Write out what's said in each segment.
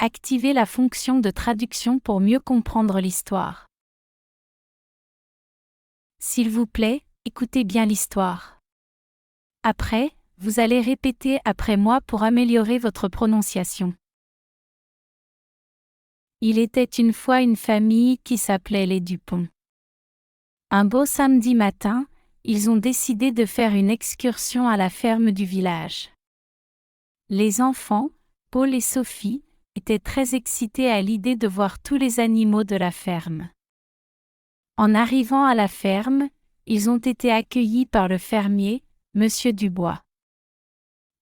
activez la fonction de traduction pour mieux comprendre l'histoire. S'il vous plaît, écoutez bien l'histoire. Après, vous allez répéter après moi pour améliorer votre prononciation. Il était une fois une famille qui s'appelait les Dupont. Un beau samedi matin, ils ont décidé de faire une excursion à la ferme du village. Les enfants, Paul et Sophie, étaient très excités à l'idée de voir tous les animaux de la ferme. En arrivant à la ferme, ils ont été accueillis par le fermier, Monsieur Dubois.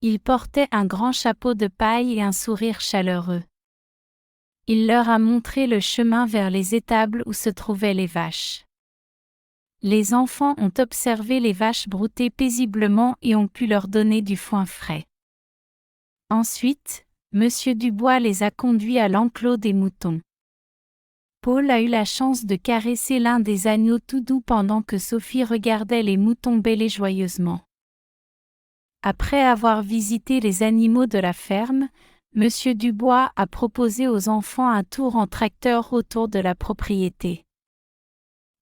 Il portait un grand chapeau de paille et un sourire chaleureux. Il leur a montré le chemin vers les étables où se trouvaient les vaches. Les enfants ont observé les vaches brouter paisiblement et ont pu leur donner du foin frais. Ensuite, Monsieur Dubois les a conduits à l'enclos des moutons. Paul a eu la chance de caresser l'un des agneaux tout doux pendant que Sophie regardait les moutons bêler joyeusement. Après avoir visité les animaux de la ferme, Monsieur Dubois a proposé aux enfants un tour en tracteur autour de la propriété.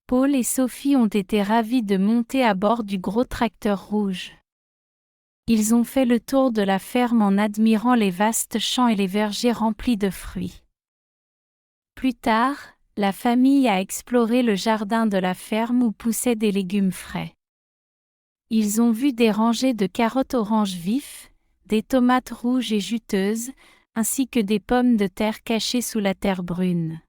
Paul et Sophie ont été ravis de monter à bord du gros tracteur rouge. Ils ont fait le tour de la ferme en admirant les vastes champs et les vergers remplis de fruits. Plus tard, la famille a exploré le jardin de la ferme où poussaient des légumes frais. Ils ont vu des rangées de carottes orange vif, des tomates rouges et juteuses, ainsi que des pommes de terre cachées sous la terre brune.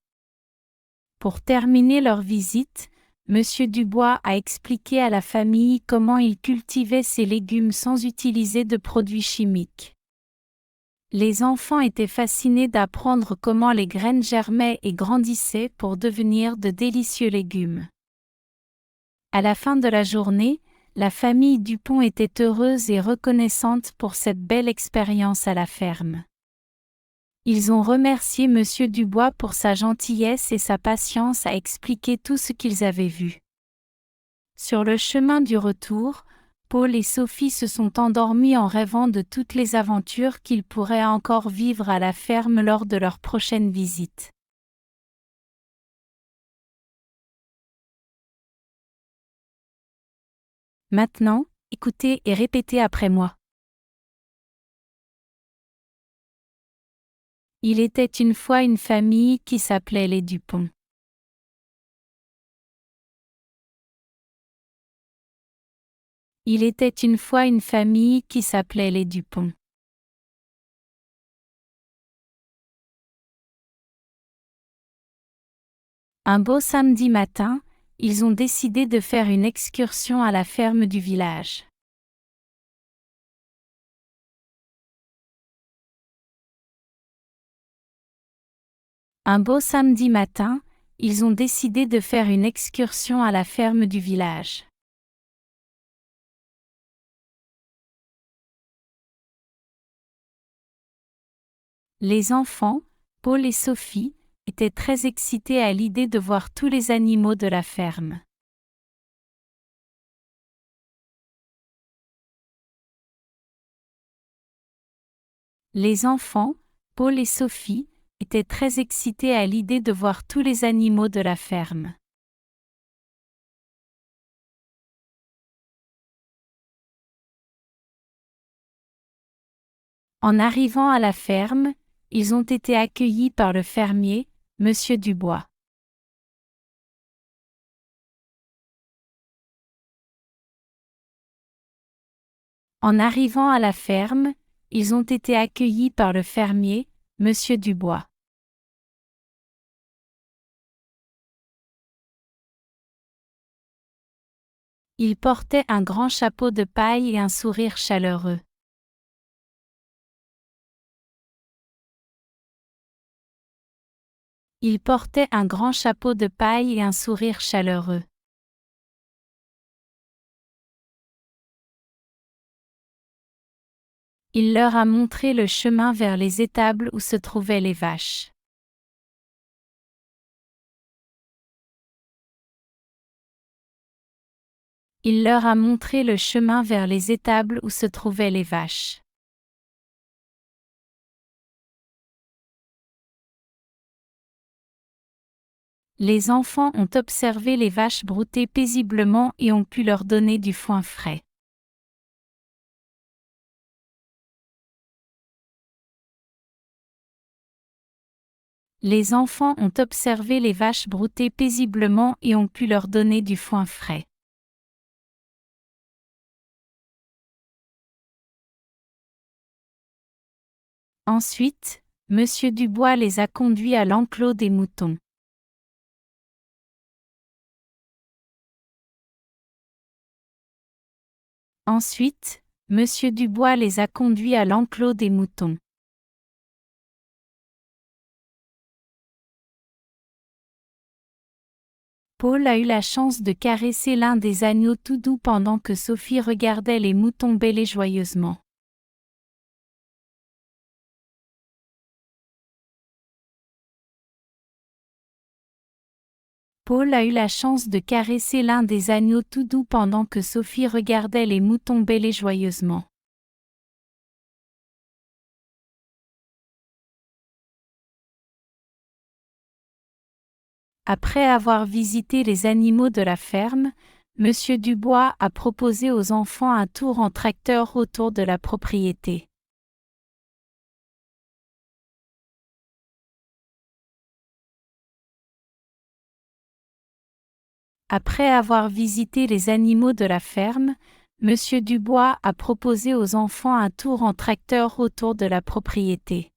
Pour terminer leur visite, Monsieur Dubois a expliqué à la famille comment il cultivait ces légumes sans utiliser de produits chimiques. Les enfants étaient fascinés d'apprendre comment les graines germaient et grandissaient pour devenir de délicieux légumes. À la fin de la journée, la famille Dupont était heureuse et reconnaissante pour cette belle expérience à la ferme. Ils ont remercié Monsieur Dubois pour sa gentillesse et sa patience à expliquer tout ce qu'ils avaient vu. Sur le chemin du retour, Paul et Sophie se sont endormis en rêvant de toutes les aventures qu'ils pourraient encore vivre à la ferme lors de leur prochaine visite. Maintenant, écoutez et répétez après moi. Il était une fois une famille qui s'appelait les Dupont. Il était une fois une famille qui s'appelait les Dupont. Un beau samedi matin, ils ont décidé de faire une excursion à la ferme du village. Un beau samedi matin, ils ont décidé de faire une excursion à la ferme du village. Les enfants, Paul et Sophie, étaient très excités à l'idée de voir tous les animaux de la ferme. Les enfants, Paul et Sophie, étaient très excités à l'idée de voir tous les animaux de la ferme. En arrivant à la ferme, ils ont été accueillis par le fermier, Monsieur Dubois. En arrivant à la ferme, ils ont été accueillis par le fermier, Monsieur Dubois. Il portait un grand chapeau de paille et un sourire chaleureux. Il portait un grand chapeau de paille et un sourire chaleureux. Il leur a montré le chemin vers les étables où se trouvaient les vaches. Il leur a montré le chemin vers les étables où se trouvaient les vaches. Les enfants ont observé les vaches brouter paisiblement et ont pu leur donner du foin frais. Les enfants ont observé les vaches brouter paisiblement et ont pu leur donner du foin frais. Ensuite, Monsieur Dubois les a conduits à l'enclos des moutons. Ensuite, Monsieur Dubois les a conduits à l'enclos des moutons. Paul a eu la chance de caresser l'un des agneaux tout doux pendant que Sophie regardait les moutons bêler joyeusement. Paul a eu la chance de caresser l'un des agneaux tout doux pendant que Sophie regardait les moutons bêler joyeusement. Après avoir visité les animaux de la ferme, Monsieur Dubois a proposé aux enfants un tour en tracteur autour de la propriété. Après avoir visité les animaux de la ferme, Monsieur Dubois a proposé aux enfants un tour en tracteur autour de la propriété.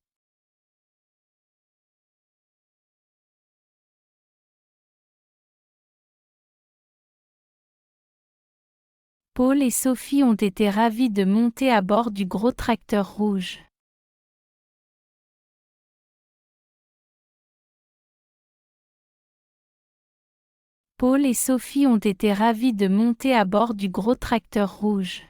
Paul et Sophie ont été ravis de monter à bord du gros tracteur rouge. Paul et Sophie ont été ravis de monter à bord du gros tracteur rouge.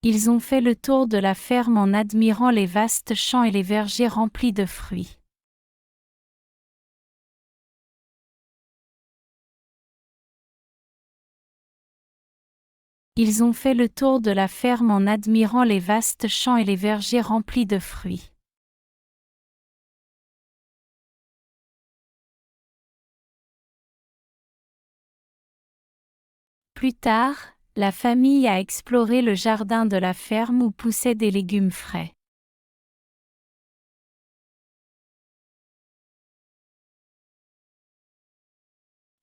Ils ont fait le tour de la ferme en admirant les vastes champs et les vergers remplis de fruits. Ils ont fait le tour de la ferme en admirant les vastes champs et les vergers remplis de fruits. Plus tard, la famille a exploré le jardin de la ferme où poussaient des légumes frais.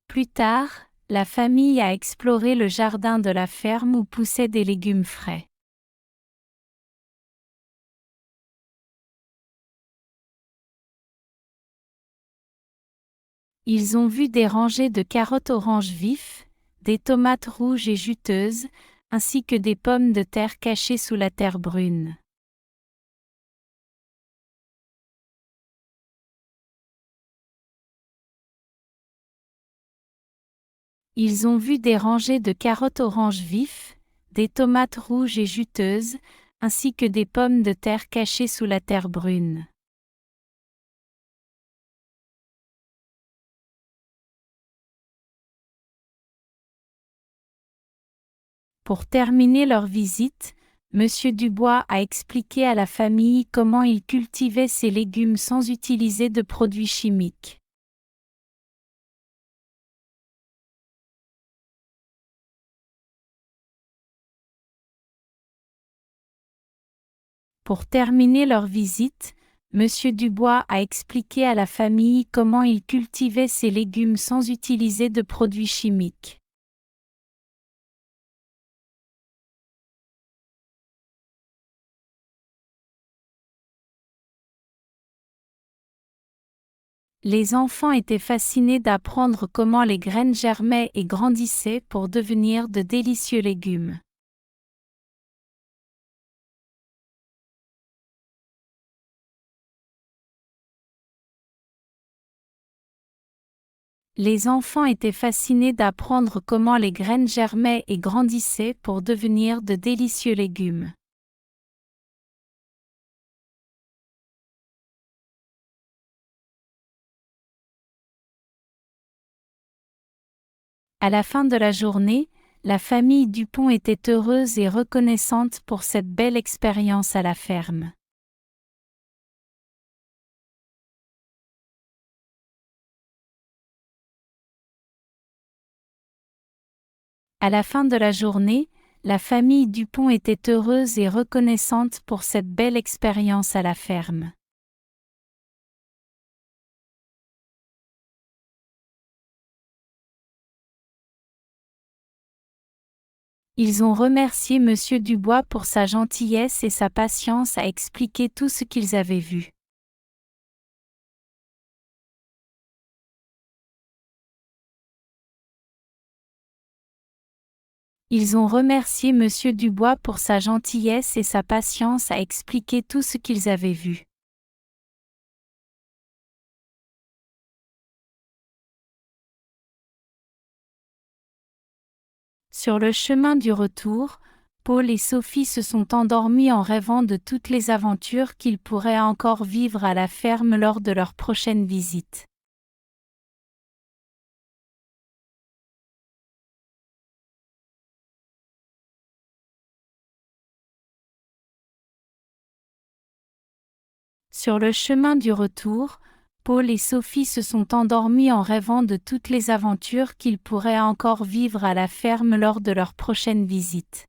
Plus tard, la famille a exploré le jardin de la ferme où poussaient des légumes frais. Ils ont vu des rangées de carottes orange vifs, des tomates rouges et juteuses, ainsi que des pommes de terre cachées sous la terre brune. Ils ont vu des rangées de carottes orange vifs, des tomates rouges et juteuses, ainsi que des pommes de terre cachées sous la terre brune. Pour terminer leur visite, Monsieur Dubois a expliqué à la famille comment il cultivait ses légumes sans utiliser de produits chimiques. Pour terminer leur visite, Monsieur Dubois a expliqué à la famille comment il cultivait ses légumes sans utiliser de produits chimiques. Les enfants étaient fascinés d'apprendre comment les graines germaient et grandissaient pour devenir de délicieux légumes. Les enfants étaient fascinés d'apprendre comment les graines germaient et grandissaient pour devenir de délicieux légumes. À la fin de la journée, La famille Dupont était heureuse et reconnaissante pour cette belle expérience à la ferme. À la fin de la journée, la famille Dupont était heureuse et reconnaissante pour cette belle expérience à la ferme. Ils ont remercié Monsieur Dubois pour sa gentillesse et sa patience à expliquer tout ce qu'ils avaient vu. Ils ont remercié Monsieur Dubois pour sa gentillesse et sa patience à expliquer tout ce qu'ils avaient vu. Sur le chemin du retour, Paul et Sophie se sont endormis en rêvant de toutes les aventures qu'ils pourraient encore vivre à la ferme lors de leur prochaine visite. Sur le chemin du retour, Paul et Sophie se sont endormis en rêvant de toutes les aventures qu'ils pourraient encore vivre à la ferme lors de leur prochaine visite.